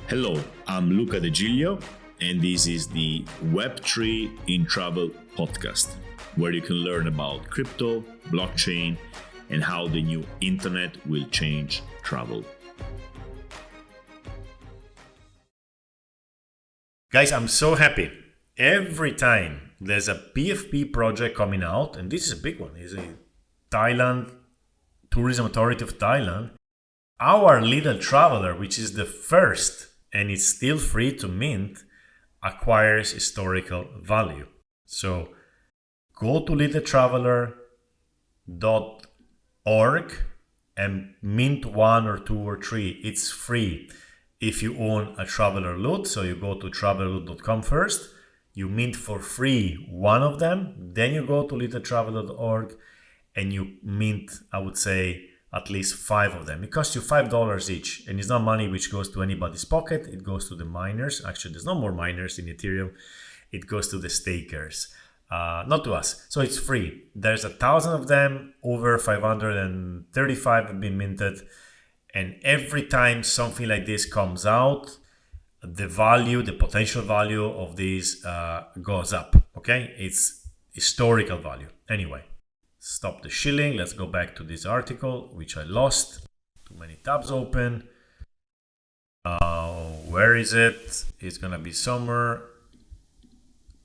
Hello, I'm Luca De Giglio, and this is the Web3 in Travel podcast, where you can learn about crypto, blockchain, and how the new internet will change travel. Guys, I'm so happy. Every time there's a PFP project coming out, and this is a big one, it's a Thailand Tourism Authority of Thailand, our little traveler, which is the first and it's still free to mint, acquires historical value. So go to littletraveler.org and mint one or two or three. It's free. If you own a Traveler Loot, so you go to travelerloot.com first, you mint for free one of them, then you go to littletraveler.org and you mint, I would say, at least 5 of them. It costs you $5 each, and it's not money which goes to anybody's pocket. It goes to the miners. Actually, there's no more miners in Ethereum. It goes to the stakers, not to us. So it's free. There's 1,000 of them. Over 535 have been minted. And every time something like this comes out, the value, the potential value of these goes up. Okay, it's historical value. Anyway. Stop the shilling. Let's go back to this article, which I lost. Too many tabs open. Where is it? It's going to be somewhere.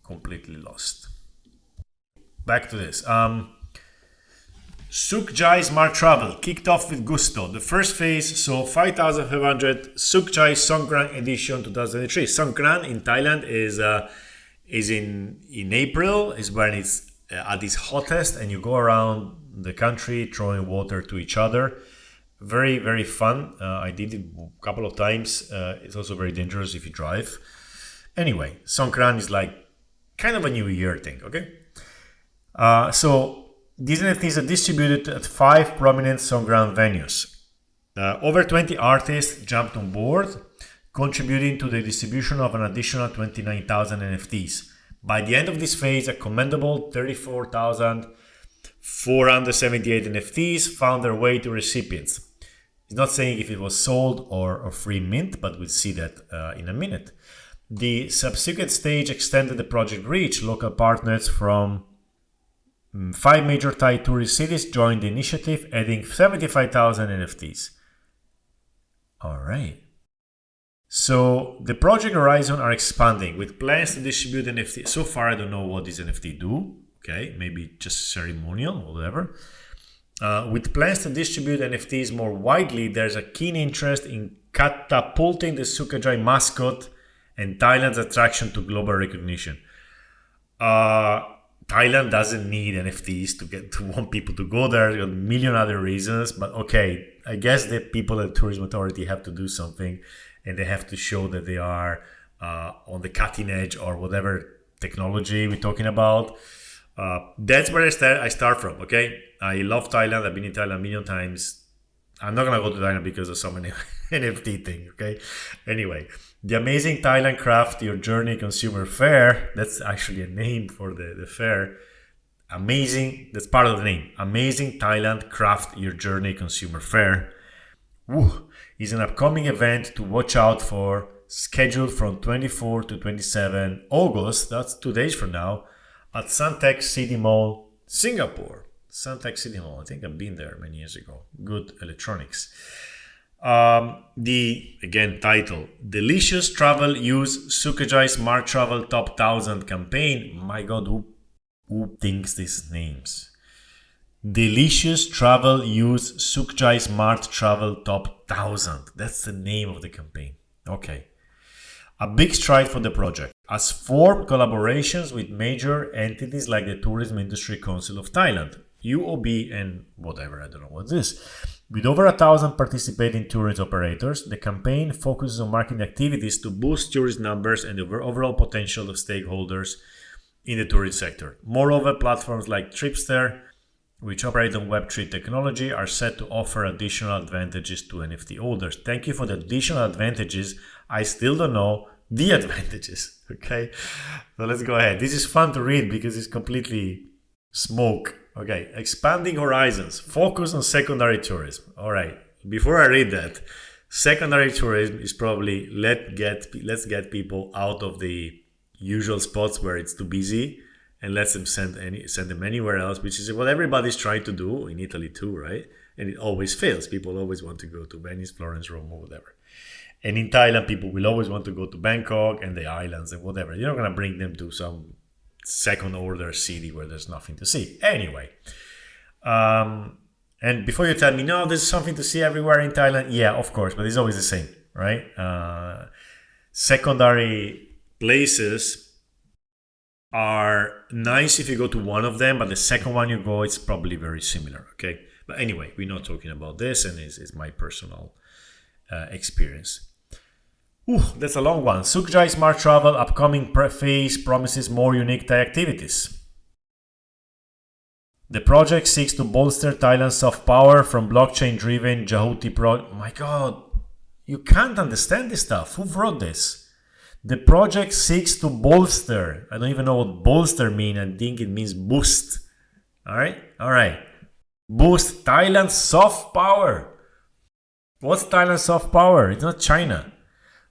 Completely lost. Back to this. Sukchai Smart Travel kicked off with gusto. The first phase saw 5,500 Sukchai Songkran Edition 2023. Songkran in Thailand is in April, is when it's at its hottest, and you go around the country throwing water to each other. Very, very fun. I did it a couple of times. It's also very dangerous if you drive. Anyway, Songkran is like kind of a New Year thing, okay? So these NFTs are distributed at 5 prominent Songkran venues. Over 20 artists jumped on board, contributing to the distribution of an additional 29,000 NFTs. By the end of this phase, a commendable 34,478 NFTs found their way to recipients. It's not saying if it was sold or free mint, but we'll see that in a minute. The subsequent stage extended the project reach. Local partners from 5 major Thai tourist cities joined the initiative, adding 75,000 NFTs. All right. So the project horizon are expanding with plans to distribute NFT. So far, I don't know what these NFT do. Okay, maybe just ceremonial or whatever. With plans to distribute NFTs more widely, there's a keen interest in catapulting the Sukchai mascot and Thailand's attraction to global recognition. Thailand doesn't need NFTs to want people to go there. There are a million other reasons, but okay, I guess the people at the Tourism Authority have to do something. And they have to show that they are on the cutting edge or whatever technology we're talking about. That's where I start from, okay? I love Thailand. I've been in Thailand a million times. I'm not going to go to Thailand because of so many NFT thing, okay? Anyway, the Amazing Thailand Craft Your Journey Consumer Fair. That's actually a name for the fair. Amazing. That's part of the name. Amazing Thailand Craft Your Journey Consumer Fair. Woo. Is an upcoming event to watch out for, scheduled from 24 to 27 August, that's 2 days from now, at Suntec City Mall, Singapore. Suntec City Mall, I think I've been there many years ago. Good electronics. The, again, title, Delicious Travel Use Sukchai Smart Travel Top 1000 campaign. My God, who thinks these names? Delicious Travel Use Sukchai Smart Travel Top 1000. That's the name of the campaign. Okay. A big stride for the project has formed collaborations with major entities like the Tourism Industry Council of Thailand, UOB, and whatever, I don't know what this is. With over 1,000 participating tourism operators, the campaign focuses on marketing activities to boost tourist numbers and the overall potential of stakeholders in the tourism sector. Moreover, platforms like Tripster, which operate on Web3 technology, are set to offer additional advantages to NFT holders. Thank you for the additional advantages. I still don't know the advantages, okay? So let's go ahead. This is fun to read because it's completely smoke. Okay, expanding horizons, focus on secondary tourism. All right, before I read that, Secondary tourism is probably let's get people out of the usual spots where it's too busy, and let's them send them anywhere else, which is what everybody's trying to do in Italy too, right? And it always fails. People always want to go to Venice, Florence, Rome, or whatever. And in Thailand, people will always want to go to Bangkok and the islands and whatever. You're not going to bring them to some second order city where there's nothing to see. Anyway, and before you tell me, no, there's something to see everywhere in Thailand. Yeah, of course, but it's always the same, right? Secondary places are nice if you go to one of them, but the second one you go, it's probably very similar, okay? But anyway, we're not talking about this, and it's my personal experience. Ooh, that's a long one. Sukjai Smart Travel upcoming phase promises more unique Thai activities. The project seeks to bolster Thailand's soft power from blockchain-driven Jahuti project. My God, you can't understand this stuff. Who wrote this? The project seeks to bolster. I don't even know what bolster means. I think it means boost. All right. Boost Thailand's soft power. What's Thailand's soft power? It's not China.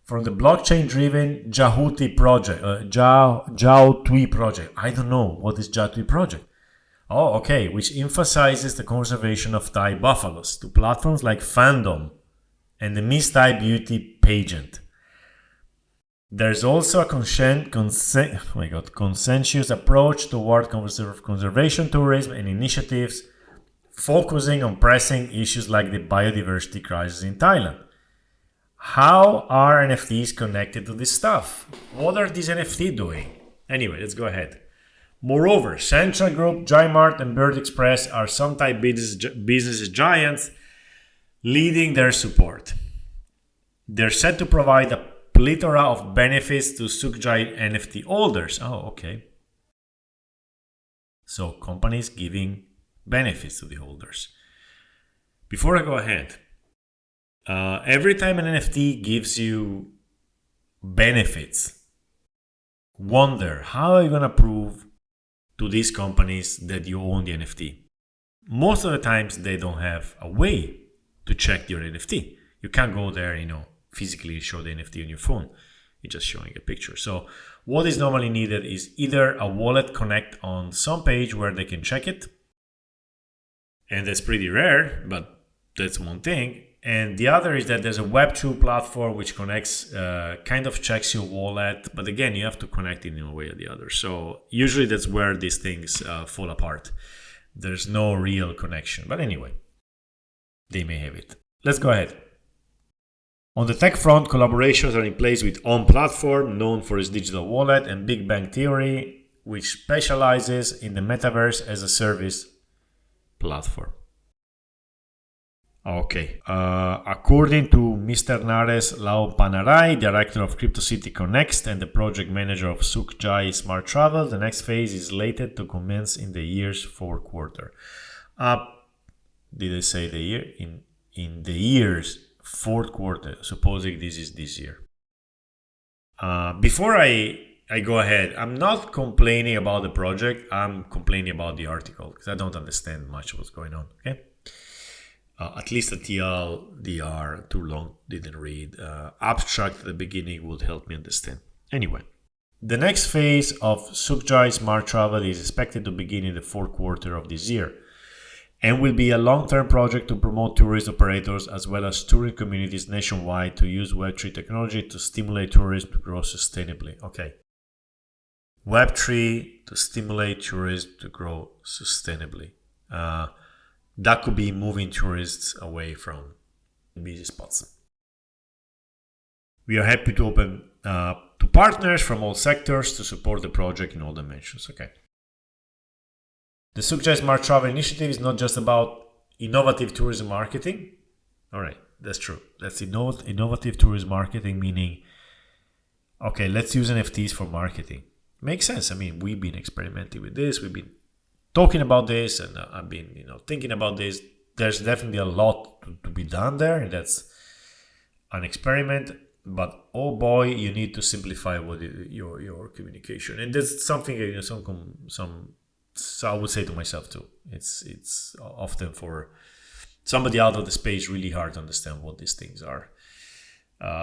From the blockchain-driven Jahuti project, Jaotui project. I don't know what is Jaotui project. Oh, okay, which emphasizes the conservation of Thai buffaloes to platforms like Fandom and the Miss Thai Beauty pageant. There's also a consensuous approach toward conservation tourism and initiatives focusing on pressing issues like the biodiversity crisis in Thailand. How are NFTs connected to this stuff? What are these NFTs doing? Anyway, let's go ahead. Moreover, Central Group, Jimart, and Bird Express are some Thai business giants leading their support. They're set to provide a plethora of benefits to Sukjai NFT holders. Oh, okay. So companies giving benefits to the holders. Before I go ahead, every time an NFT gives you benefits, wonder how are you going to prove to these companies that you own the NFT? Most of the times they don't have a way to check your NFT. You can't go there, physically show the NFT on your phone. You're just showing a picture. So what is normally needed is either a wallet connect on some page where they can check it. And that's pretty rare, but that's one thing. And the other is that there's a Web2 platform which connects, kind of checks your wallet. But again, you have to connect it in a way or the other. So usually that's where these things fall apart. There's no real connection. But anyway, they may have it. Let's go ahead. On the tech front, collaborations are in place with On Platform, known for its digital wallet, and Big Bang Theory, which specializes in the metaverse as a service platform. Okay. According to Mr. Nares Laopanarai, director of CryptoCity Connect and the project manager of Sukjai Smart Travel, the next phase is slated to commence in the year's fourth quarter. Did I say the year? In the year's fourth quarter, supposing this is this year. Before I go ahead, I'm not complaining about the project. I'm complaining about the article because I don't understand much of what's going on. Okay. At least the TLDR, too long, didn't read. Abstract at the beginning would help me understand. Anyway, the next phase of Sukjai Smart Travel is expected to begin in the fourth quarter of this year and will be a long-term project to promote tourist operators as well as touring communities nationwide to use Web3 technology to stimulate tourism to grow sustainably. Okay. Web3 to stimulate tourism to grow sustainably. That could be moving tourists away from busy spots. We are happy to open to partners from all sectors to support the project in all dimensions. Okay. The Sukjai Smart Travel Initiative is not just about innovative tourism marketing. All right, that's true. That's innovative tourism marketing, meaning, okay, let's use NFTs for marketing. Makes sense. I mean, we've been experimenting with this. We've been talking about this, and I've been, thinking about this. There's definitely a lot to be done there, and that's an experiment. But oh boy, you need to simplify your communication, and that's something So I would say to myself too. It's often for somebody out of the space really hard to understand what these things are.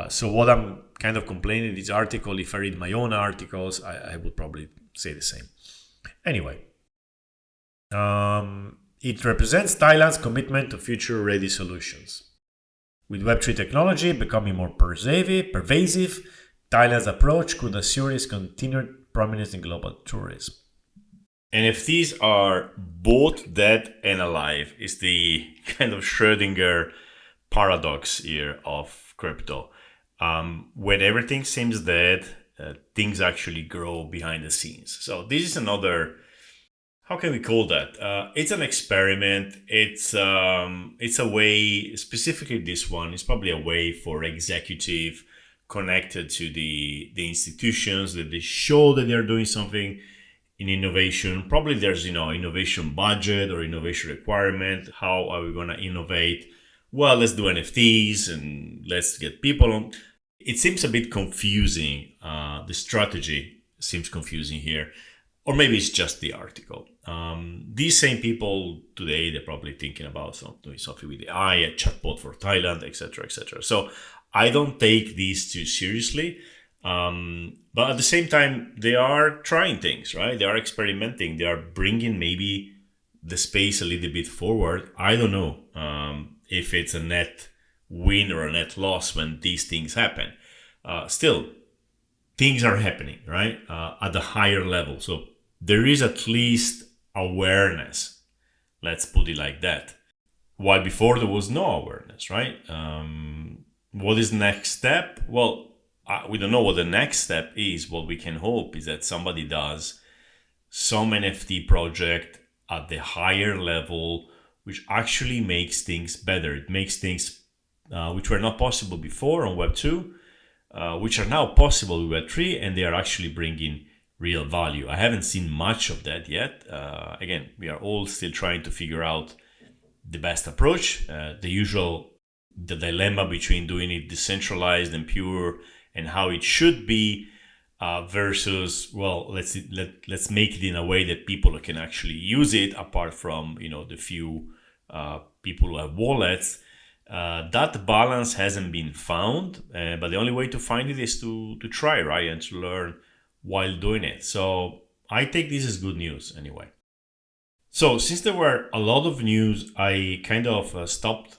So what I'm kind of complaining in this article, if I read my own articles, I would probably say the same. Anyway, it represents Thailand's commitment to future-ready solutions. With Web3 technology becoming more pervasive, Thailand's approach could assure its continued prominence in global tourism. NFTs are both dead and alive. It's the kind of Schrödinger paradox here of crypto. When everything seems dead, things actually grow behind the scenes. So this is another, how can we call that? It's an experiment. It's a way, specifically this one, it's probably a way for executive connected to the institutions that they show that they're doing something in innovation. Probably there's, innovation budget or innovation requirement. How are we going to innovate? Well, let's do NFTs and let's get people on. It seems a bit confusing. The strategy seems confusing here. Or maybe it's just the article. These same people today, they're probably thinking about doing something with AI, a chatbot for Thailand, etc., etc. So I don't take these too seriously. But at the same time, they are trying things, right? They are experimenting. They are bringing maybe the space a little bit forward. I don't know if it's a net win or a net loss when these things happen. Still, things are happening, right? At a higher level. So there is at least awareness. Let's put it like that. While before there was no awareness, right? What is the next step? Well, we don't know what the next step is. What we can hope is that somebody does some NFT project at the higher level, which actually makes things better. It makes things which were not possible before on Web 2, which are now possible with Web 3, and they are actually bringing real value. I haven't seen much of that yet. Again, we are all still trying to figure out the best approach. The dilemma between doing it decentralized and pure and how it should be versus, well, let's make it in a way that people can actually use it apart from, the few people who have wallets. That balance hasn't been found, but the only way to find it is to try, right? And to learn while doing it. So I take this as good news anyway. So since there were a lot of news, I kind of stopped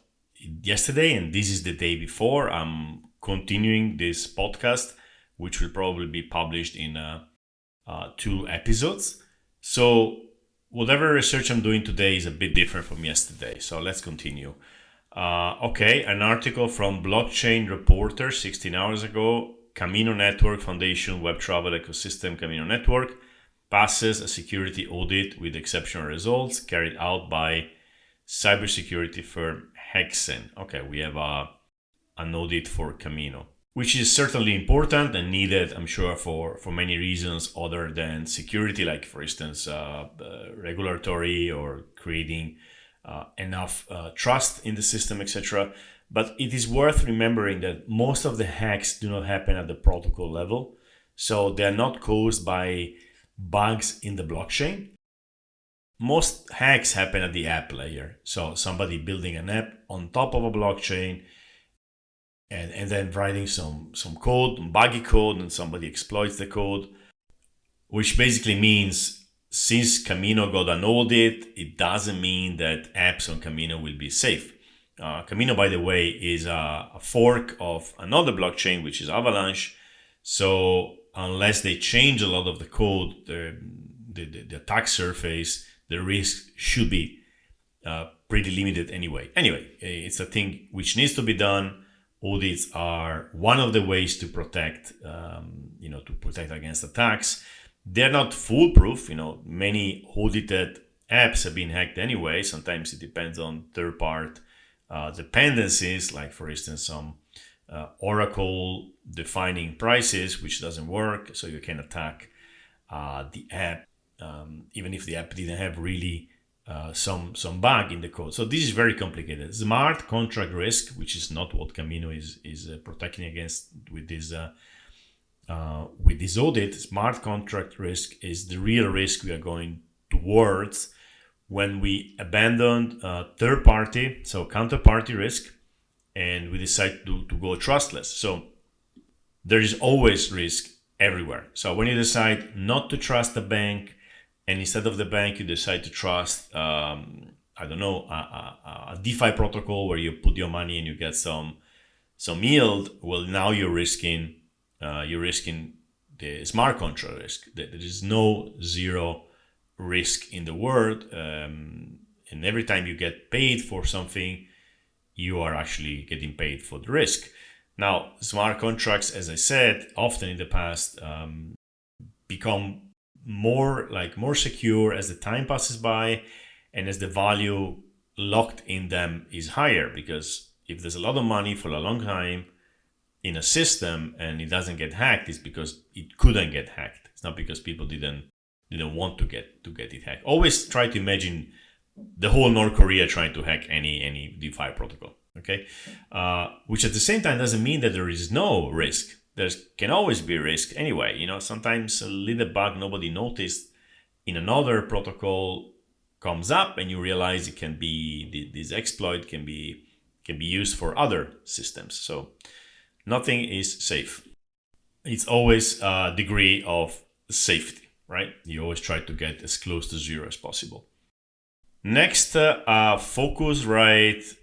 yesterday, and this is the day before. I'm continuing this podcast, which will probably be published in 2 episodes. So whatever research I'm doing today is a bit different from yesterday. So let's continue. Okay, an article from Blockchain Reporter 16 hours ago. Camino Network Foundation Web Travel Ecosystem Camino Network passes a security audit with exceptional results carried out by cybersecurity firm Hexen. Okay, we have an audit for Camino, which is certainly important and needed, I'm sure, for many reasons other than security, like, for instance, regulatory or creating enough trust in the system, etc. But it is worth remembering that most of the hacks do not happen at the protocol level. So they are not caused by bugs in the blockchain. Most hacks happen at the app layer. So somebody building an app on top of a blockchain and then writing some code, buggy code, and somebody exploits the code, which basically means since Camino got an audit, it doesn't mean that apps on Camino will be safe. Camino, by the way, is a fork of another blockchain, which is Avalanche. So unless they change a lot of the code, the attack surface, the risk should be pretty limited anyway. Anyway, it's a thing which needs to be done. Audits are one of the ways to protect, to protect against attacks. They're not foolproof. Many audited apps have been hacked anyway. Sometimes it depends on third-party dependencies, like, for instance, some Oracle defining prices, which doesn't work. So you can attack the app, even if the app didn't have really some bug in the code. So this is very complicated. Smart contract risk, which is not what Camino is protecting against with this audit. Smart contract risk is the real risk we are going towards when we abandon third party, so counterparty risk, and we decide to go trustless. So there is always risk everywhere. So when you decide not to trust the bank, and instead of the bank you decide to trust, I don't know, a DeFi protocol where you put your money and you get some yield. Well, now you're risking the smart contract risk. There is no zero risk in the world, and every time you get paid for something, you are actually getting paid for the risk. Now, smart contracts, as I said, often in the past become more secure as the time passes by and as the value locked in them is higher, because if there's a lot of money for a long time in a system and it doesn't get hacked, it's because it couldn't get hacked. It's not because people didn't want to get it hacked. Always try to imagine the whole North Korea trying to hack any DeFi protocol. Okay, which at the same time doesn't mean that there is no risk. There can always be risk anyway. Sometimes a little bug nobody noticed in another protocol comes up, and you realize it can be this exploit can be used for other systems. So nothing is safe. It's always a degree of safety, right? You always try to get as close to zero as possible. Next, Focusrite.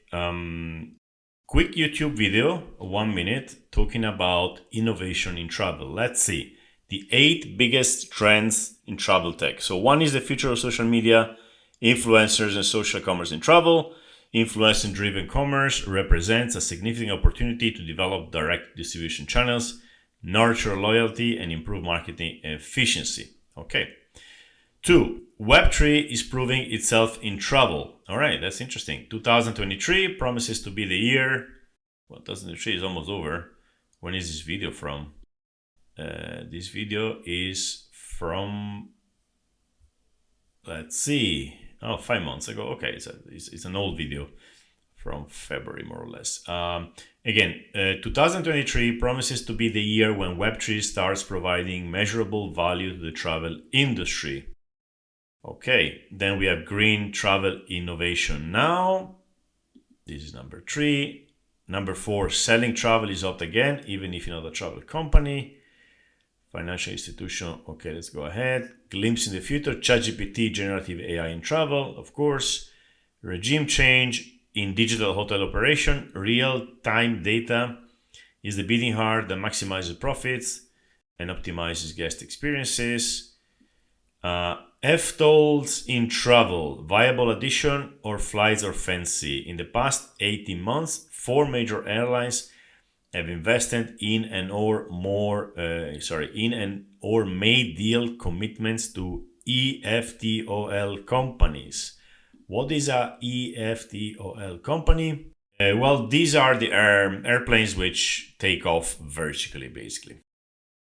Quick YouTube video, 1 minute, talking about innovation in travel. Let's see the 8 biggest trends in travel tech. So 1 is the future of social media, influencers and social commerce in travel. Influencer-driven commerce represents a significant opportunity to develop direct distribution channels, nurture loyalty, and improve marketing efficiency. Okay. 2, Web3 is proving itself in travel. All right, that's interesting. 2023 promises to be the year. Well, 2023 is almost over. When is this video from? This video is from, let's see, 5 months ago. Okay, it's an old video from February, more or less. Again, 2023 promises to be the year when Web3 starts providing measurable value to the travel industry. Okay, then we have green travel innovation now. This is number 3. Number 4, selling travel is out again, even if you're not a travel company. Financial institution, okay, let's go ahead. Glimpse in the future, ChatGPT, generative AI in travel, of course. Regime change in digital hotel operation. Real-time data is the beating heart that maximizes profits and optimizes guest experiences. FTOLs in travel, viable addition or flights or fancy. In the past 18 months, 4 major airlines have invested in and or made deal commitments to EFTOL companies. What is a EFTOL company? Well, these are the airplanes which take off vertically, basically.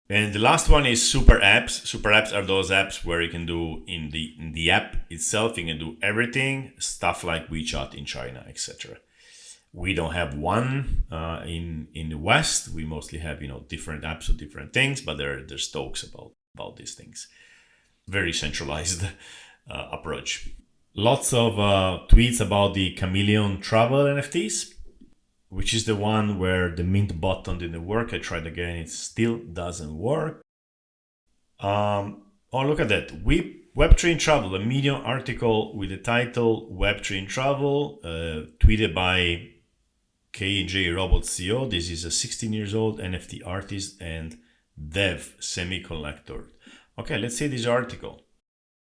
And the last one is super apps. Super apps are those apps where you can do in the app itself, you can do everything, stuff like WeChat in China, etc. We don't have one in the West. We mostly have different apps for different things, but there's talks about these things. Very centralized approach. Lots of tweets about the Chameleon travel NFTs, which is the one where the mint button didn't work. I tried again, it still doesn't work. Oh, look at that. Web3 in Travel, a Medium article with the title Web3 in Travel, tweeted by KJ Robot CEO. This is a 16 years old NFT artist and dev semiconductor. Okay, let's see this article.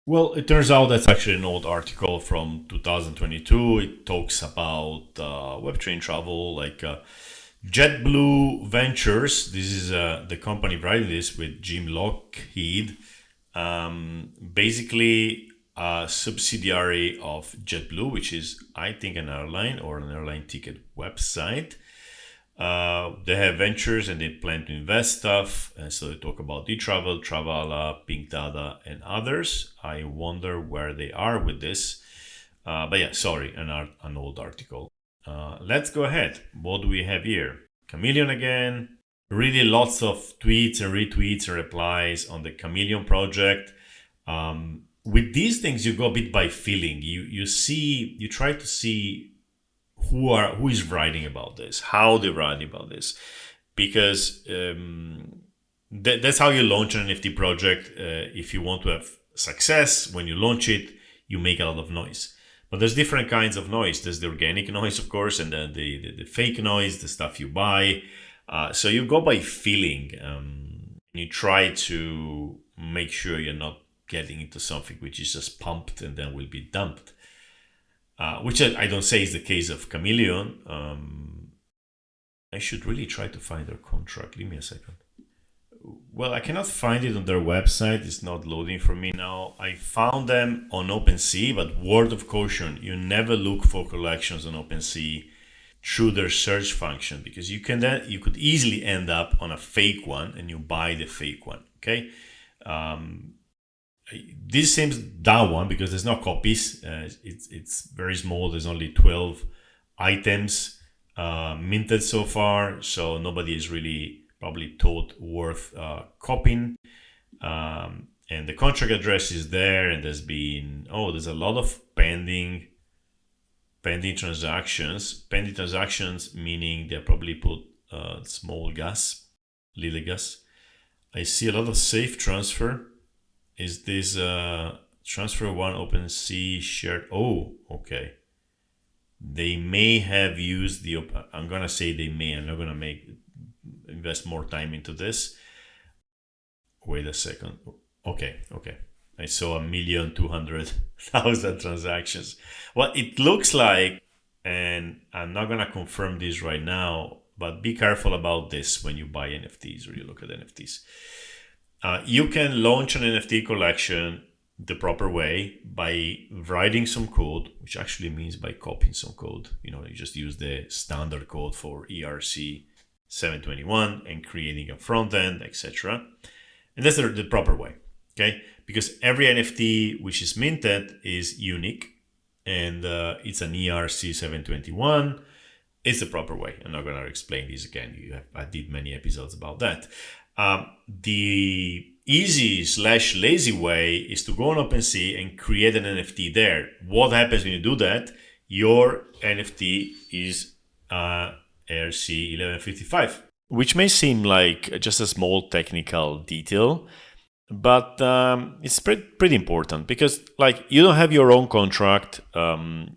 Well, it turns out that's actually an old article from 2022. It talks about Web3 in travel, like JetBlue Ventures. This is the company writing this with Jim Lockheed. Basically, a subsidiary of JetBlue, which is, I think, an airline or an airline ticket website. They have ventures and they plan to invest stuff. And so they talk about eTravel, Travala, Pink Data, and others. I wonder where they are with this. But yeah, sorry, an old article. Let's go ahead. What do we have here? Chameleon again. Really lots of tweets and retweets and replies on the Chameleon project. With these things, you go a bit by feeling. You try to see who is writing about this, how they're writing about this, because that's how you launch an NFT project. If you want to have success, when you launch it, you make a lot of noise. But there's different kinds of noise. There's the organic noise, of course, and then the fake noise, the stuff you buy. So you go by feeling. You try to make sure you're not getting into something which is just pumped and then will be dumped. Which I don't say is the case of Chameleon. I should really try to find their contract. Give me a second. Well, I cannot find it on their website. It's not loading for me now. I found them on OpenSea, but word of caution, you never look for collections on OpenSea through their search function, because you could easily end up on a fake one and you buy the fake one. Okay. This seems that one because there's no copies. It's very small. There's only 12 items minted so far, so nobody is really probably thought worth copying. And the contract address is there, and there's a lot of pending transactions. Pending transactions meaning they probably put little gas. I see a lot of safe transfer. Is this transfer one OpenSea shared? Oh, okay. They may have used I'm gonna say they may. I'm not gonna invest more time into this. Wait a second. Okay. I saw 1,200,000 transactions. Well, it looks like, and I'm not gonna confirm this right now, but be careful about this when you buy NFTs or you look at NFTs. You can launch an NFT collection the proper way by writing some code, which actually means by copying some code. You just use the standard code for ERC 721 and creating a front end, etc. And that's the proper way, okay? Because every NFT which is minted is unique, and it's an ERC 721. It's the proper way. I'm not going to explain this again. I did many episodes about that. The easy/lazy way is to go on OpenSea and create an NFT there. What happens when you do that? Your NFT is ERC 1155, which may seem like just a small technical detail, but it's pretty important because, you don't have your own contract.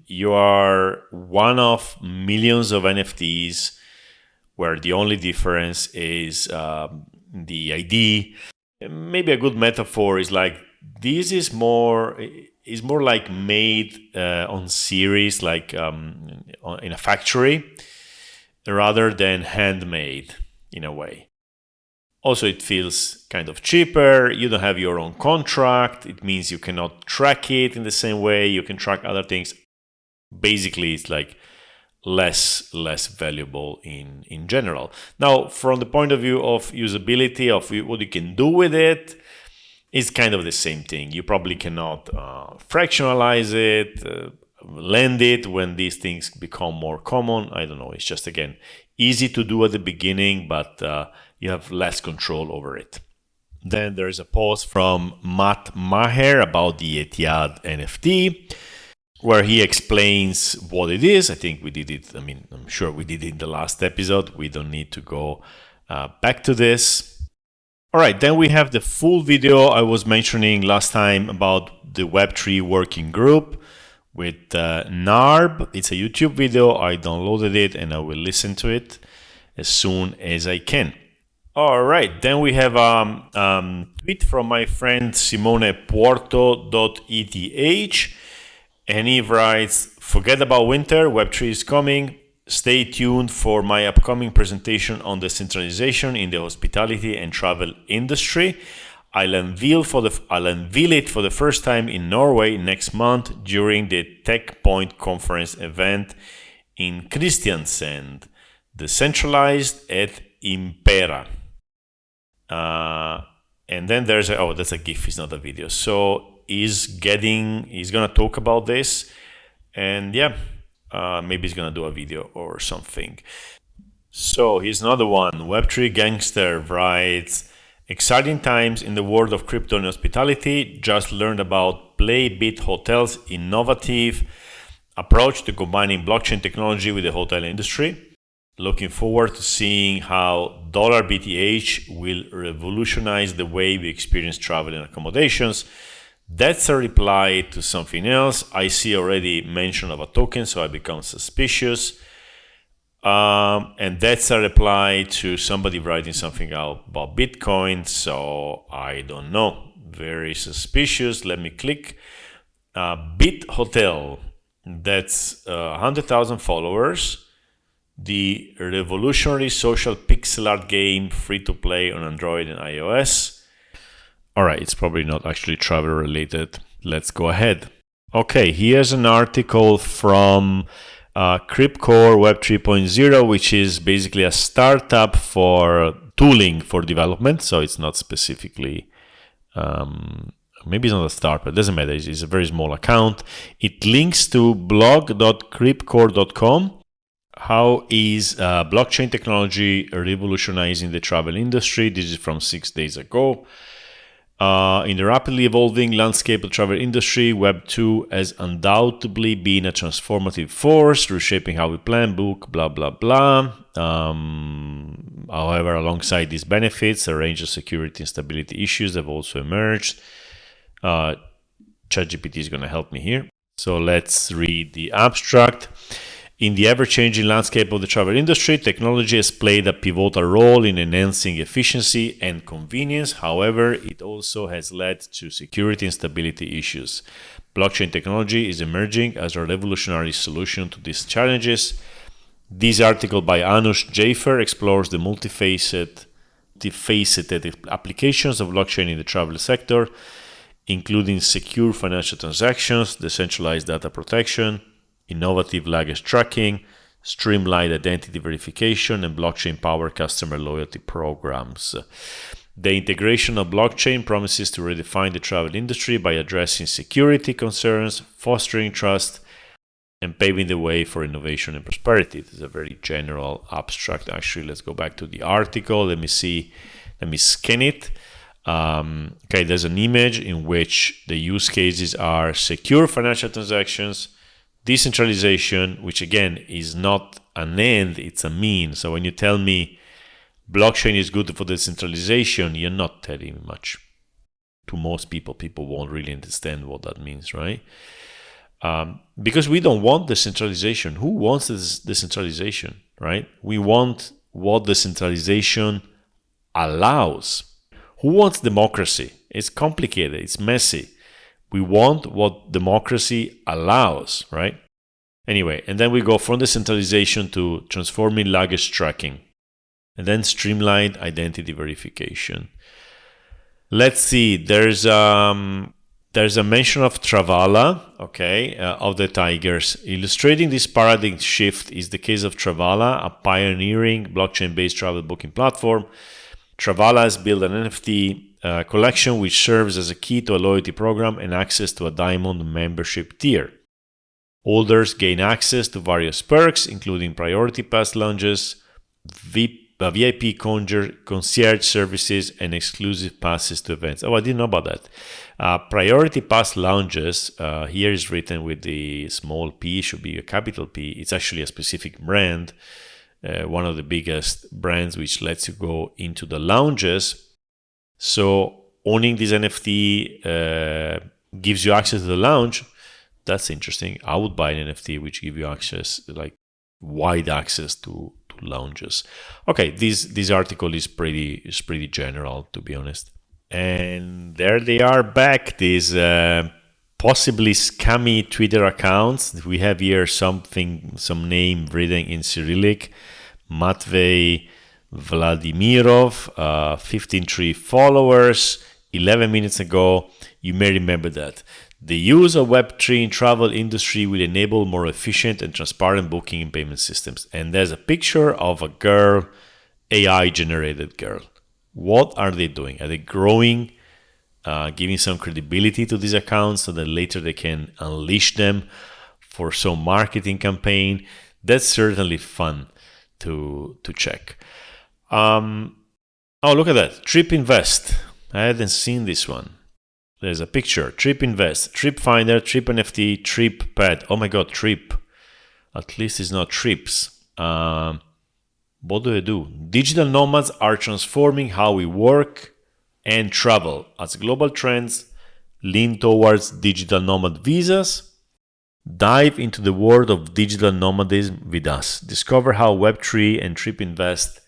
You are one of millions of NFTs where the only difference is the ID. Maybe a good metaphor is this is more like made on series, in a factory, rather than handmade in a way. Also, it feels kind of cheaper. You don't have your own contract. It means you cannot track it in the same way you can track other things. Basically, it's less valuable in general. Now, from the point of view of usability, of what you can do with it, it's kind of the same thing. You probably cannot fractionalize it, lend it when these things become more common. I don't know. It's just, again, easy to do at the beginning, but you have less control over it. Then there's a post from Matt Maher about the Etihad NFT, where he explains what it is. I think we did it. I'm sure we did it in the last episode. We don't need to go back to this. All right, then we have the full video I was mentioning last time about the Web3 working group with Narb. It's a YouTube video. I downloaded it and I will listen to it as soon as I can. All right, then we have a tweet from my friend Simone Porto.eth. And he writes, "Forget about winter, Web3 is coming. Stay tuned for my upcoming presentation on decentralization in the hospitality and travel industry. I'll unveil it for the first time in Norway next month during the TechPoint conference event in Kristiansand, decentralized at Impera." And then there's that's a GIF, it's not a video. So he's gonna talk about this, and maybe he's gonna do a video or something. So here's another one. Web3 Gangster writes, "Exciting times in the world of crypto and hospitality. Just learned about Playbit Hotels, innovative approach to combining blockchain technology with the hotel industry. Looking forward to seeing how dollar BTH will revolutionize the way we experience travel and accommodations. That's a reply to something else. I see already mention of a token, so I become suspicious. And that's a reply to somebody writing something out about Bitcoin, so I don't know. Very suspicious. Let me click. Bit Hotel. That's 100,000 followers. The revolutionary social pixel art game, free to play on Android and iOS. Alright, it's probably not actually travel related. Let's go ahead. Okay, here's an article from Cryptcore Web 3.0, which is basically a startup for tooling for development. So it's not specifically, maybe it's not a startup, it doesn't matter. It's a very small account. It links to blog.cryptcore.com. How is blockchain technology revolutionizing the travel industry? This is from 6 days ago. In the rapidly evolving landscape of the travel industry, Web2 has undoubtedly been a transformative force, reshaping how we plan, book, blah, blah, blah. However, alongside these benefits, a range of security and stability issues have also emerged. ChatGPT is going to help me here. So let's read the abstract. In the ever-changing landscape of the travel industry, technology has played a pivotal role in enhancing efficiency and convenience. However, it also has led to security and stability issues. Blockchain technology is emerging as a revolutionary solution to these challenges. This article by Anush Jaffer explores the multifaceted applications of blockchain in the travel sector, including secure financial transactions, decentralized data protection, innovative luggage tracking, streamlined identity verification, and blockchain-powered customer loyalty programs. The integration of blockchain promises to redefine the travel industry by addressing security concerns, fostering trust, and paving the way for innovation and prosperity. This is a very general abstract. Actually, let's go back to the article. Let me scan it. Okay, there's an image in which the use cases are secure financial transactions, decentralization, which again is not an end, it's a mean. So when you tell me blockchain is good for decentralization, you're not telling me much. To most people won't really understand what that means, right? Because we don't want decentralization. Who wants this decentralization, right? We want what decentralization allows. Who wants democracy? It's complicated, it's messy. We want what democracy allows, right? Anyway, and then we go from decentralization to transforming luggage tracking, and then streamlined identity verification. Let's see. There's a mention of Travala, okay, of the Tigers. Illustrating this paradigm shift is the case of Travala, a pioneering blockchain-based travel booking platform. Travala has built an NFT collection which serves as a key to a loyalty program and access to a diamond membership tier. Holders gain access to various perks, including priority pass lounges, VIP concierge services, and exclusive passes to events. Oh, I didn't know about that. Priority pass lounges, here is written with the small p, should be a capital P. It's actually a specific brand, one of the biggest brands which lets you go into the lounges. So owning this NFT gives you access to the lounge. That's interesting. I would buy an NFT which give you access, like wide access to lounges. Okay, this article is pretty general, to be honest. And there they are back. These possibly scammy Twitter accounts. We have here some name written in Cyrillic. Matvey Vladimirov, 15.3 followers, 11 minutes ago. You may remember that. The use of Web3 in travel industry will enable more efficient and transparent booking and payment systems. And there's a picture of a girl, AI-generated girl. What are they doing? Are they growing, giving some credibility to these accounts so that later they can unleash them for some marketing campaign? That's certainly fun to check. Oh, look at that. Trip Invest. I hadn't seen this one. there's a picture. Trip Invest, Trip Finder, Trip NFT, Trip Pad. Oh my God, Trip. At least it's not Trips. What do I do? Digital nomads are transforming how we work and travel as global trends lean towards digital nomad visas. Dive into the world of digital nomadism with us. Discover how Web3 and Trip Invest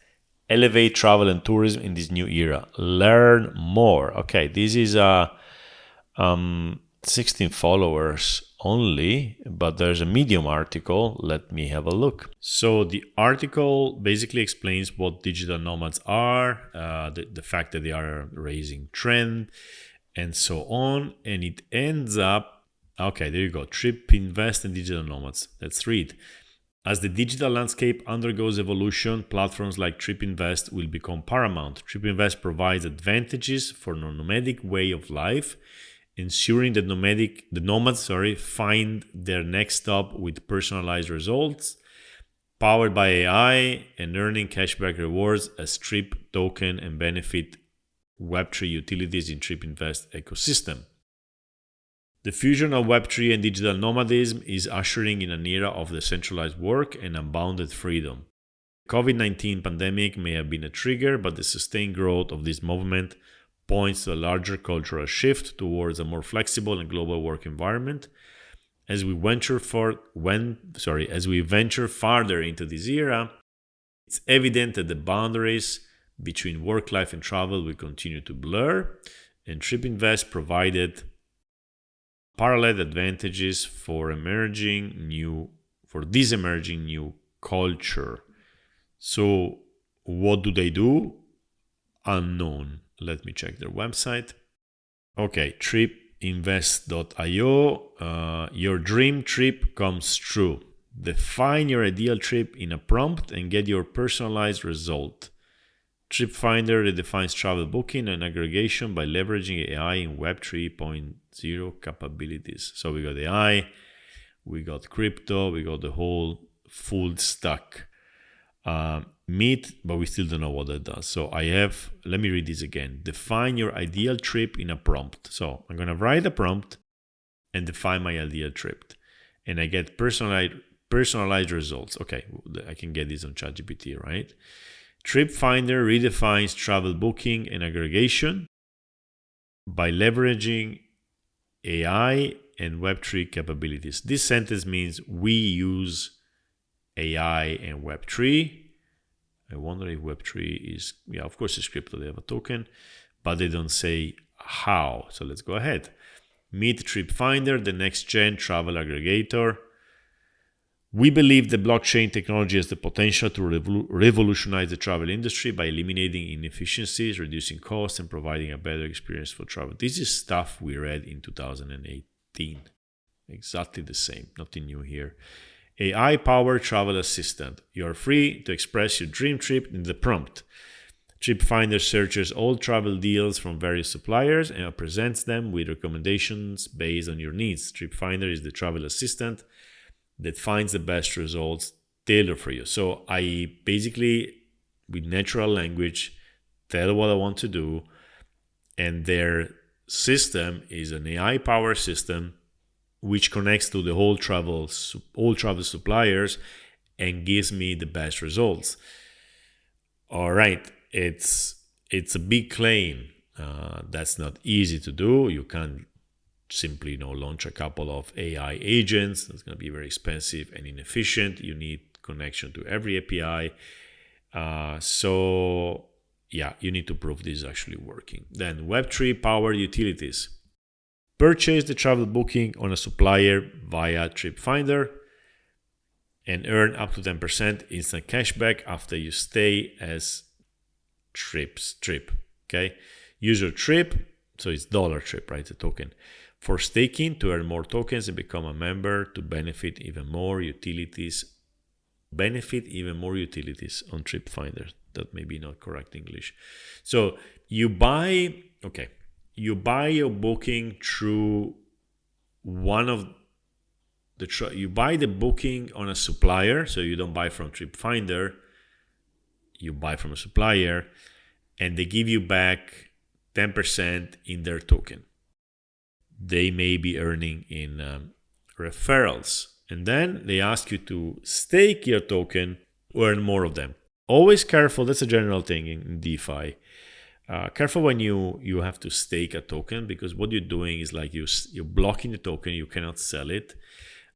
elevate travel and tourism in this new era. Learn more. Okay, this is 16 followers only, but there's a Medium article. Let me have a look. So the article basically explains what digital nomads are, the fact that they are a rising trend, and so on. And it ends up, okay, there you go. Trip Invest and digital nomads. Let's read. As the digital landscape undergoes evolution, platforms like Trip Invest will become paramount. Trip Invest provides advantages for a nomadic way of life, ensuring that the nomads find their next stop with personalized results, powered by AI, and earning cashback rewards as Trip token and benefit Web3 utilities in Trip Invest ecosystem. The fusion of Web3 and digital nomadism is ushering in an era of decentralized work and unbounded freedom. The COVID-19 pandemic may have been a trigger, but the sustained growth of this movement points to a larger cultural shift towards a more flexible and global work environment. As we venture farther into this era, it's evident that the boundaries between work life and travel will continue to blur, and Trip Invest provided parallel advantages for this emerging new culture. So what do they do? Unknown. Let me check their website. Okay, tripinvest.io. Your dream trip comes true. Define your ideal trip in a prompt and get your personalized result. Trip Finder redefines travel booking and aggregation by leveraging AI in Web 3.0 capabilities. So we got AI, we got crypto, we got the whole full stack. Meet, but we still don't know what that does. So let me read this again. Define your ideal trip in a prompt. So I'm going to write a prompt and define my ideal trip. And I get personalized results. Okay, I can get this on ChatGPT, right? Trip Finder redefines travel booking and aggregation by leveraging AI and Web3 capabilities. This sentence means we use AI and Web3. I wonder if Web3 is, of course it's crypto, they have a token, but they don't say how. So let's go ahead. Meet Trip Finder, the next gen travel aggregator. We believe the blockchain technology has the potential to revolutionize the travel industry by eliminating inefficiencies, reducing costs, and providing a better experience for travel. This is stuff we read in 2018. Exactly the same, nothing new here. AI-powered travel assistant. You are free to express your dream trip in the prompt. Trip Finder searches all travel deals from various suppliers and presents them with recommendations based on your needs. Trip Finder is the travel assistant that finds the best results tailored for you. So I basically, with natural language, tell what I want to do, and their system is an AI-powered system which connects to the all travel suppliers and gives me the best results. All right, it's a big claim. That's not easy to do. You can't simply launch a couple of AI agents. That's going to be very expensive and inefficient. You need connection to every API. You need to prove this is actually working. Then Web3 powered utilities. Purchase the travel booking on a supplier via Trip Finder and earn up to 10% instant cashback after you stay as Trip. Okay, use your Trip, so it's $Trip, right? The token for staking to earn more tokens and become a member to benefit even more utilities. On Trip Finder. That may be not correct English. So you buy your booking through you buy the booking on a supplier, so you don't buy from Trip Finder, you buy from a supplier, and they give you back 10% in their token. they may be earning in referrals. And then they ask you to stake your token, earn more of them. Always careful, that's a general thing in DeFi. Careful when you have to stake a token, because what you're doing is like you're blocking the token, you cannot sell it.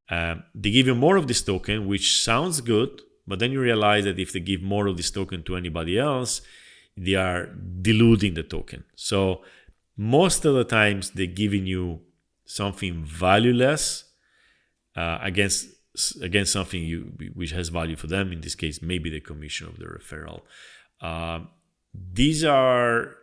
They give you more of this token, which sounds good, but then you realize that if they give more of this token to anybody else, they are diluting the token. So most of the times they're giving you something valueless against something which has value for them. In this case, maybe the commission of the referral. These are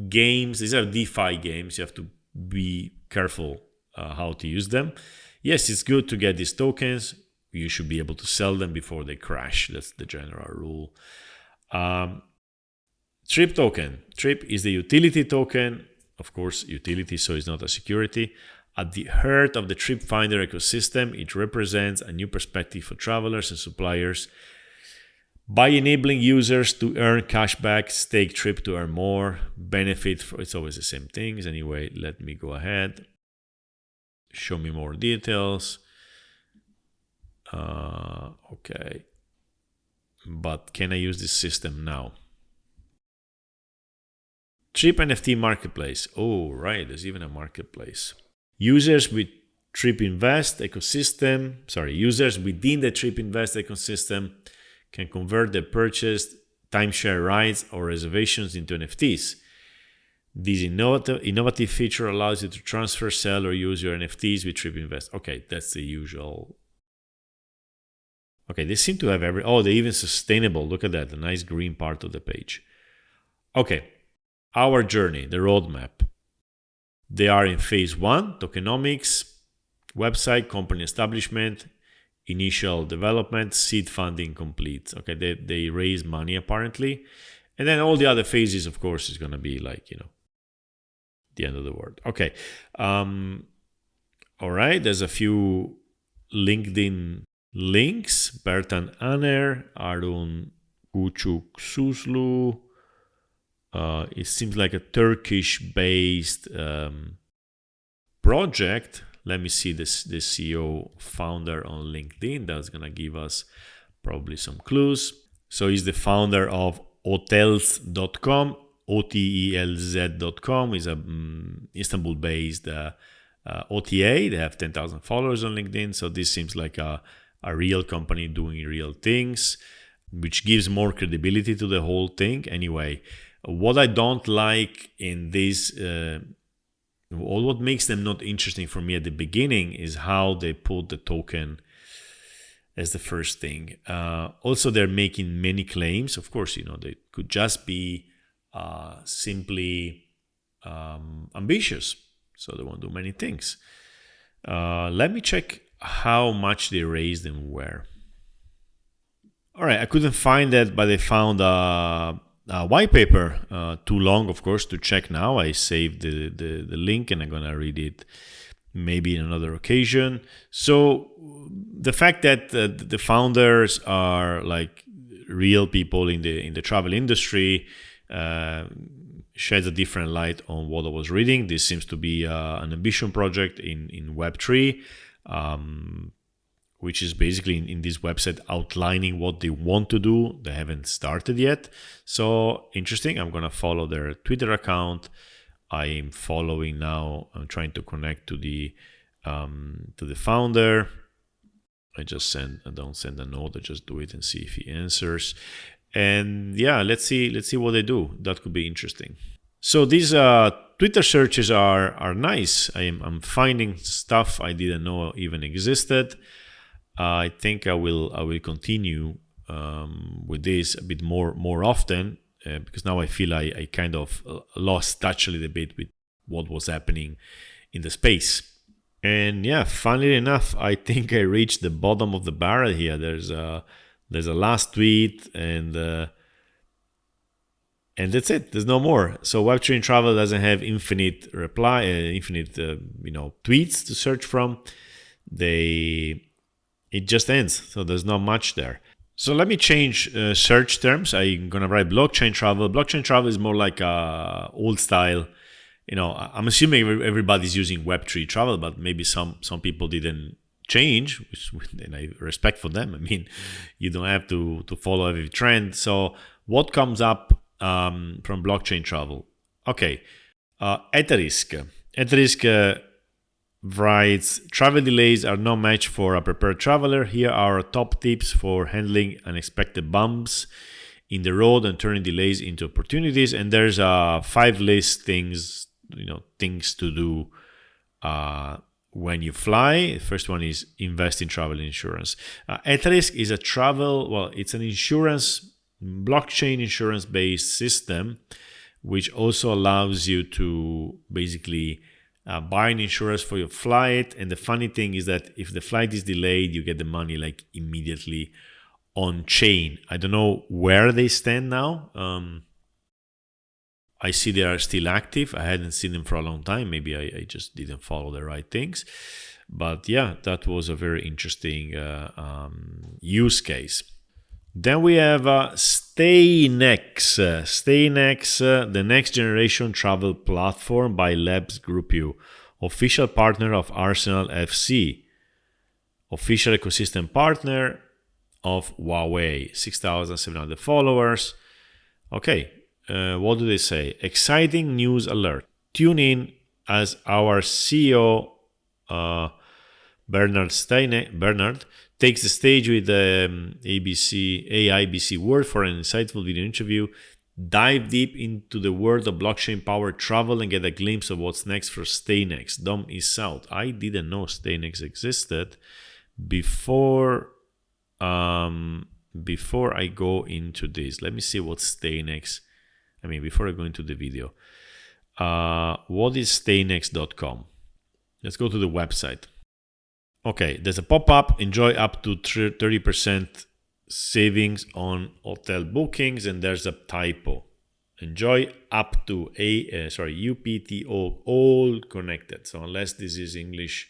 games. These are DeFi games. You have to be careful how to use them. Yes, it's good to get these tokens. You should be able to sell them before they crash. That's the general rule. Trip token. Trip is the utility token. Of course, utility, so it's not a security. At the heart of the Trip Finder ecosystem, it represents a new perspective for travelers and suppliers. By enabling users to earn cashback, stake Trip to earn more, it's always the same things. Anyway, let me go ahead. Show me more details. Okay. But can I use this system now? Trip NFT marketplace. Oh, right. There's even a marketplace. Users within the Trip Invest ecosystem can convert their purchased timeshare rides or reservations into NFTs. This innovative feature allows you to transfer, sell, or use your NFTs with Trip Invest. Okay, that's the usual. Okay, they seem to have they're even sustainable. Look at that, the nice green part of the page. Okay, our journey, the roadmap. They are in phase 1, tokenomics, website, company establishment, initial development, seed funding complete. Okay, they raise money apparently. And then all the other phases, of course, is going to be like, the end of the world. Okay. All right. There's a few LinkedIn links. Bertan Aner, Arun Kuchuk-Suslu. It seems like a Turkish-based project. Let me see the CEO founder on LinkedIn. That's going to give us probably some clues. So he's the founder of hotels.com, OTELZ.com. Is a Istanbul-based OTA. They have 10,000 followers on LinkedIn. So this seems like a real company doing real things, which gives more credibility to the whole thing. Anyway, what I don't like in this, what makes them not interesting for me at the beginning is how they put the token as the first thing. Also, they're making many claims. Of course, they could just be simply ambitious. So they won't do many things. Let me check how much they raised and where. All right, I couldn't find that, but I found a white paper, too long, of course, to check now. I saved the link and I'm going to read it maybe in another occasion. So the fact that the founders are like real people in the travel industry sheds a different light on what I was reading. This seems to be an ambition project in Web3. Which is basically in this website outlining what they want to do. They haven't started yet. So interesting. I'm going to follow their Twitter account. I am following now. I'm trying to connect to the founder. I don't send a note. I just do it and see if he answers. And yeah, let's see what they do. That could be interesting. So these Twitter searches are nice. I'm finding stuff I didn't know even existed. I think I will continue with this a bit more often because now I feel I kind of lost touch a little bit with what was happening in the space. And yeah, funnily enough, I think I reached the bottom of the barrel here. There's a last tweet and that's it. There's no more. So Web3 in Travel doesn't have infinite tweets to search from. It just ends. So there's not much there. So let me change search terms. I'm going to write blockchain travel. Blockchain travel is more like old style I'm assuming everybody's using Web3 travel, but maybe some people didn't change, and I respect for them. I mean, you don't have to follow every trend. So what comes up from blockchain travel? Okay, at risk. At risk writes, travel delays are no match for a prepared traveler. Here are our top tips for handling unexpected bumps in the road and turning delays into opportunities. And there's 5 list things to do when you fly. The first one is invest in travel insurance. At risk is it's an blockchain insurance based system, which also allows you to basically buy an insurance for your flight. And the funny thing is that if the flight is delayed, you get the money like immediately on chain. I don't know where they stand now. I see they are still active. I hadn't seen them for a long time. Maybe I just didn't follow the right things. But yeah, that was a very interesting use case. Then we have StayNext. StayNext, the next generation travel platform by Labs Group U, official partner of Arsenal FC, official ecosystem partner of Huawei, 6,700 followers. Okay, what do they say? Exciting news alert. Tune in as our CEO, Bernard takes the stage with the AIBC World for an insightful video interview. Dive deep into the world of blockchain-powered travel and get a glimpse of what's next for StayNext. Dom is south. I didn't know StayNext existed before I go into this. Let me see what StayNext. Before I go into the video, what is staynext.com? Let's go to the website. Okay, there's a pop-up. Enjoy up to 30% savings on hotel bookings, and there's a typo. Enjoy up to UPTO, all connected. So unless this is English,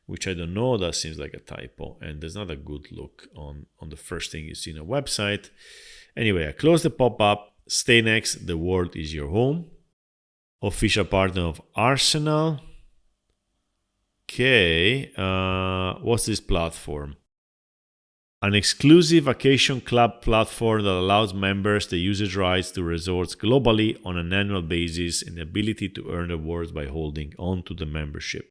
which I don't know, that seems like a typo, and there's not a good look on the first thing you see on a website. Anyway, I close the pop-up. StayNext, the world is your home. Official partner of Arsenal. Okay, what's this platform? An exclusive vacation club platform that allows members the usage rights to resorts globally on an annual basis and the ability to earn rewards by holding on to the membership.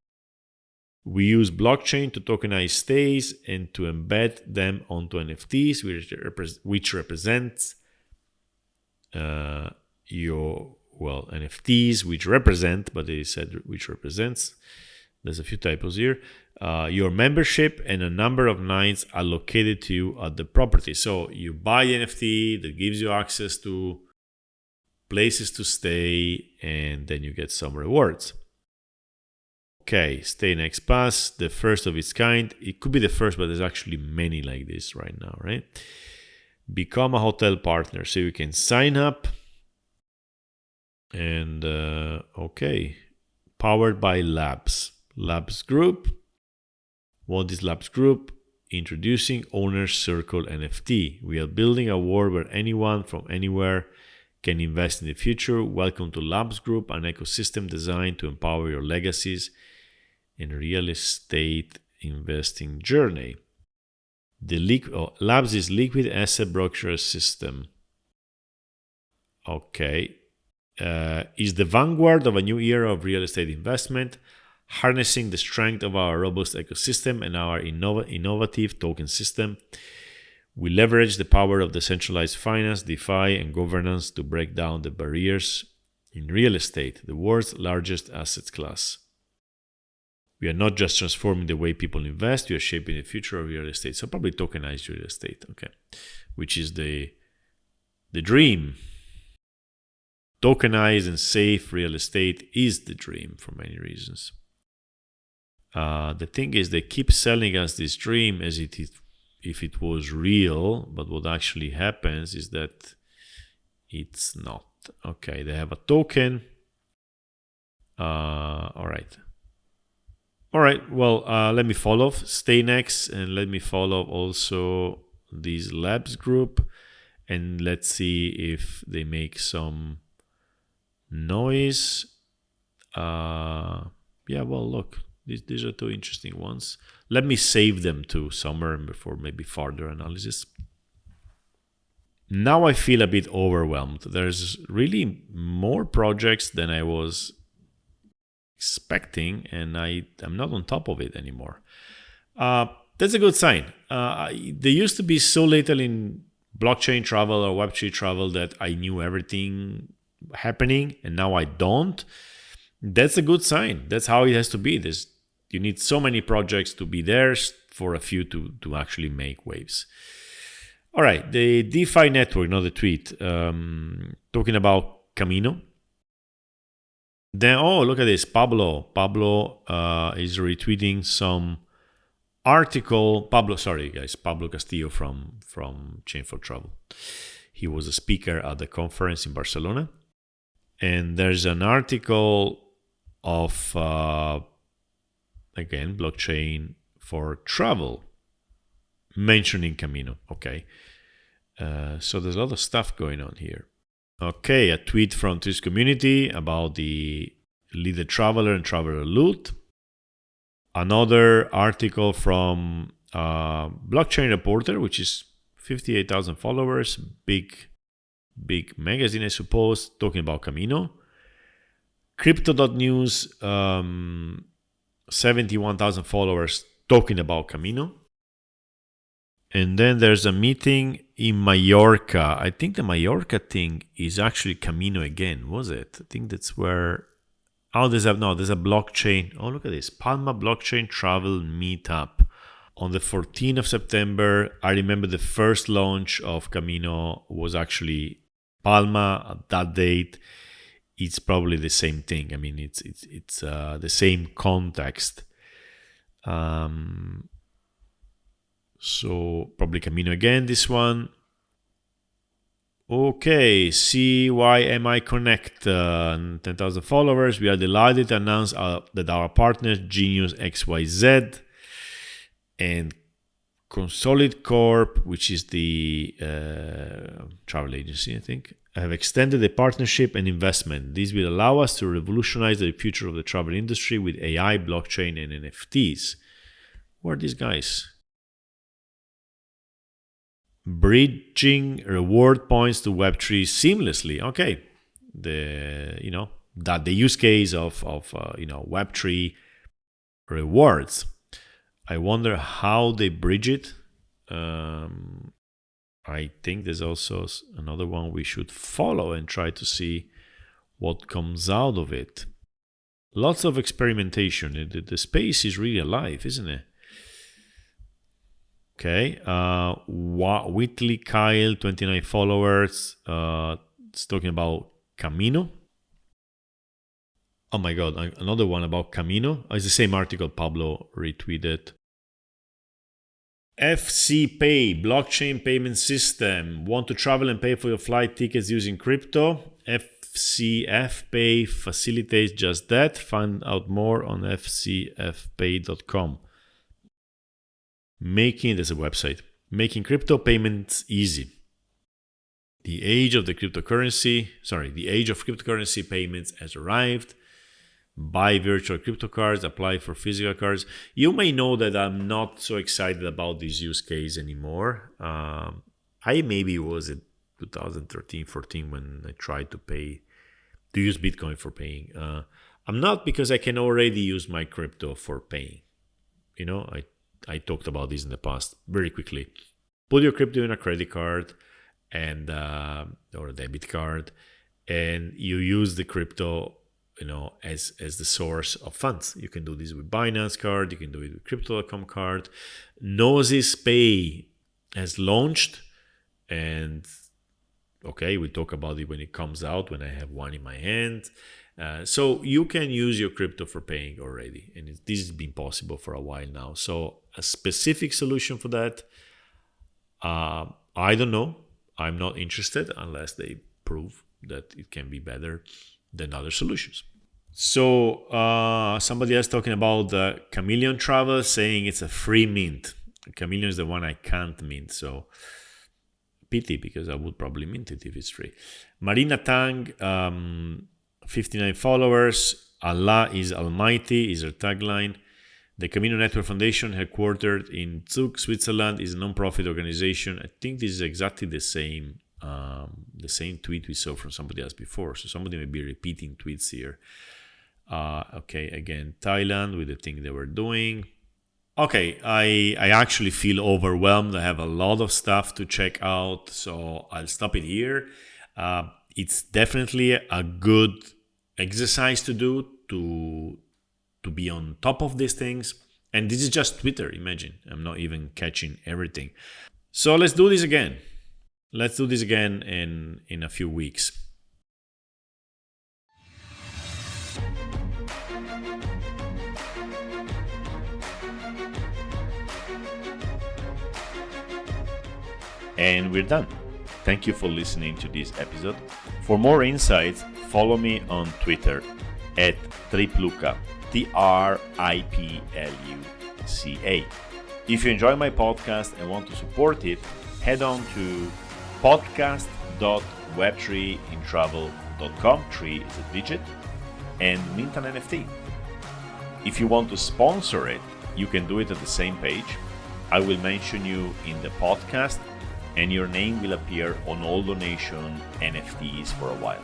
We use blockchain to tokenize stays and to embed them onto NFTs, which represents NFTs, which represent, but they said which represents. There's a few typos here. Your membership and a number of nights allocated to you at the property. So you buy the NFT that gives you access to places to stay, and then you get some rewards. Okay, StayNext Pass, the first of its kind. It could be the first, but there's actually many like this right now, right? Become a hotel partner. So you can sign up and okay, powered by Labs Group. What is Labs Group? Introducing Owner's Circle NFT. We are building a world where anyone from anywhere can invest in the future. Welcome to Labs Group, an ecosystem designed to empower your legacies in real estate investing journey. Labs is liquid asset brokerage system. Okay. Is the vanguard of a new era of real estate investment, harnessing the strength of our robust ecosystem and our innovative token system. We leverage the power of decentralized finance, DeFi, and governance to break down the barriers in real estate, the world's largest asset class. We are not just transforming the way people invest, we are shaping the future of real estate. So probably tokenized real estate, okay, which is the dream. Tokenized and safe real estate is the dream for many reasons. The thing is, they keep selling us this dream as if it was real, but what actually happens is that it's not. Okay, they have a token. All right. Well, let me follow StayNext, and let me follow also this Labs Group, and let's see if they make some noise. Yeah, well, look, these are two interesting ones. Let me save them to somewhere before maybe further analysis. Now I feel a bit overwhelmed. There's really more projects than I was expecting, and I'm not on top of it anymore. That's a good sign. There used to be so little in blockchain travel or Web3 travel that I knew everything happening, and now I don't. That's a good sign. That's how it has to be. You need so many projects to be there for a few to actually make waves. All right, the DeFi network, not the tweet, talking about Camino. Then, oh, look at this, Pablo. Pablo is retweeting some article. Pablo Castillo from Chain for Travel. He was a speaker at the conference in Barcelona. And there's an article of, again, blockchain for travel, mentioning Camino. Okay. So there's a lot of stuff going on here. Okay, a tweet from this community about the Leader Traveler and Traveler Loot. Another article from Blockchain Reporter, which is 58,000 followers, big magazine, I suppose, talking about Camino. Crypto.news, 71,000 followers talking about Camino. And then there's a meeting in Mallorca. I think the Mallorca thing is actually Camino again, was it? I think that's where... Oh, there's a blockchain. Oh, look at this. Palma Blockchain Travel Meetup. On the 14th of September, I remember the first launch of Camino was actually Palma at that date. It's probably the same thing. I mean, it's the same context. So probably Camino again, this one. Okay, CYMI Connect, 10,000 followers. We are delighted to announce that our partners, Genius XYZ and Consolid Corp, which is the travel agency, I think, have extended the partnership and investment. This will allow us to revolutionize the future of the travel industry with AI, blockchain, and NFTs. Who are these guys? Bridging reward points to Web3 seamlessly. Okay, the use case of Web3 rewards. I wonder how they bridge it. I think there's also another one we should follow and try to see what comes out of it. Lots of experimentation. The space is really alive, isn't it? Okay, Whitley Kyle, 29 followers, is talking about Camino. Oh my God, another one about Camino. It's the same article Pablo retweeted. FC Pay, blockchain payment system. Want to travel and pay for your flight tickets using crypto? FCF Pay facilitates just that. Find out more on fcfpay.com. There's a website, making crypto payments easy. The age of cryptocurrency payments has arrived. Buy virtual crypto cards, apply for physical cards. You may know that I'm not so excited about this use case anymore. I maybe was in 2013, 14 when I tried to use Bitcoin for paying. I'm not, because I can already use my crypto for paying. I talked about this in the past very quickly. Put your crypto in a credit card and or a debit card, and you use the crypto, as the source of funds. You can do this with Binance card. You can do it with Crypto.com card. Gnosis Pay has launched, and okay, we'll talk about it when it comes out, when I have one in my hand. So you can use your crypto for paying already, and this has been possible for a while now. So a specific solution for that, I don't know. I'm not interested unless they prove that it can be better than other solutions. So somebody else talking about the Chameleon Travel, saying it's a free mint. Chameleon is the one I can't mint, so pity, because I would probably mint it if it's free. Marina Tang, 59 followers. Allah is Almighty is their tagline. The Camino Network Foundation, headquartered in Zug, Switzerland, is a non-profit organization. I think this is exactly the same tweet we saw from somebody else before. So somebody may be repeating tweets here. Okay, again, Thailand with the thing they were doing. Okay, I actually feel overwhelmed. I have a lot of stuff to check out, so I'll stop it here. It's definitely a good exercise to do to be on top of these things. And this is just Twitter, imagine. I'm not even catching everything. So let's do this again. Let's do this again in a few weeks. And we're done. Thank you for listening to this episode. For more insights, follow me on Twitter at Tripluca, TRIPLUCA. If you enjoy my podcast and want to support it, head on to podcast.web3intravel.com, 3 is a digit, and mint an NFT. If you want to sponsor it, you can do it at the same page. I will mention you in the podcast, and your name will appear on all donation NFTs for a while.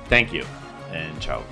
Thank you, and ciao.